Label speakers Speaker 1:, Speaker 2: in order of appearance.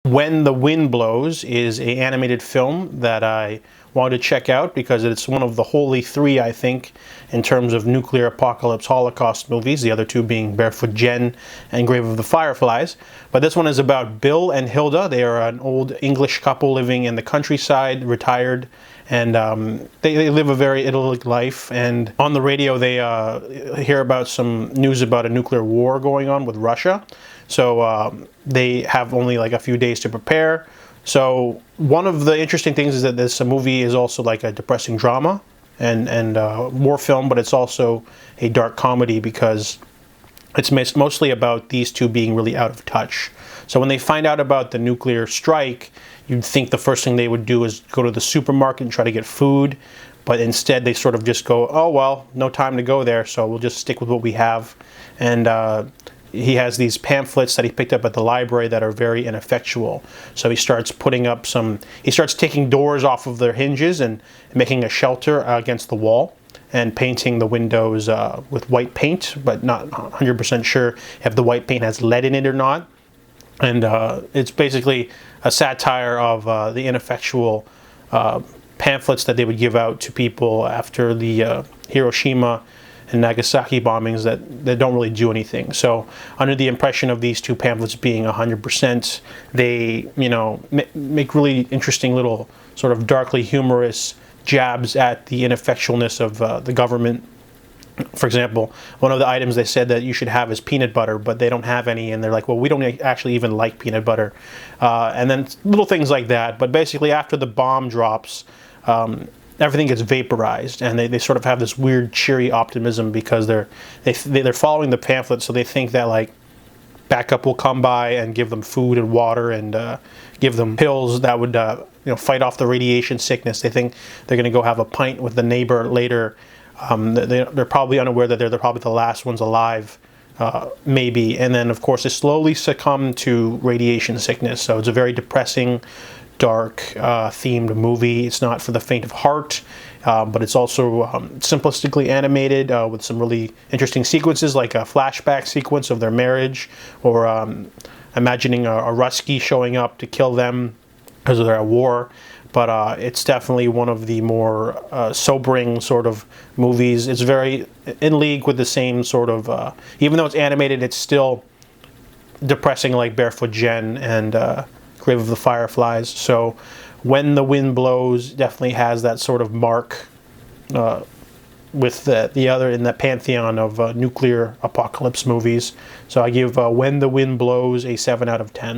Speaker 1: When the Wind Blows is an animated film that I wanted to check out because it's one of the holy three, I think, in terms of nuclear apocalypse Holocaust movies, the other two being Barefoot Gen and Grave of the Fireflies. But this one is about Bill and Hilda. They are an old English couple living in the countryside, retired, and they live a very idyllic life. And on the radio they hear about some news about a nuclear war going on with Russia. So they have only like a few days to prepare. So one of the interesting things is that this movie is also like a depressing drama and war film, but it's also a dark comedy because it's mostly about these two being really out of touch. So when they find out about the nuclear strike, you'd think the first thing they would do is go to the supermarket and try to get food, but instead they sort of just go, oh well, no time to go there, so we'll just stick with what we have. And he has these pamphlets that he picked up at the library that are very ineffectual. So he starts he starts taking doors off of their hinges and making a shelter against the wall and painting the windows with white paint, but not 100% sure if the white paint has lead in it or not. And it's basically a satire of the ineffectual pamphlets that they would give out to people after the Hiroshima and Nagasaki bombings that don't really do anything. So under the impression of these two pamphlets being 100%, they, make really interesting little sort of darkly humorous jabs at the ineffectualness of the government. For example, one of the items they said that you should have is peanut butter, but they don't have any, and they're like, well, we don't actually even like peanut butter. And then little things like that. But basically after the bomb drops, everything gets vaporized, and they sort of have this weird cheery optimism because they're following the pamphlet, so they think that like backup will come by and give them food and water and give them pills that would fight off the radiation sickness. They think they're going to go have a pint with the neighbor later. They're probably unaware that they're probably the last ones alive, maybe. And then of course they slowly succumb to radiation sickness. So it's a very depressing, dark themed movie. It's not for the faint of heart, but it's also simplistically animated with some really interesting sequences, like a flashback sequence of their marriage, or imagining a Rusky showing up to kill them because they're at war. But it's definitely one of the more sobering sort of movies. It's very in league with the same sort of, even though it's animated, it's still depressing like Barefoot Gen and Grave of the Fireflies. So When the Wind Blows definitely has that sort of mark with the other in the pantheon of nuclear apocalypse movies. So I give When the Wind Blows a 7 out of 10.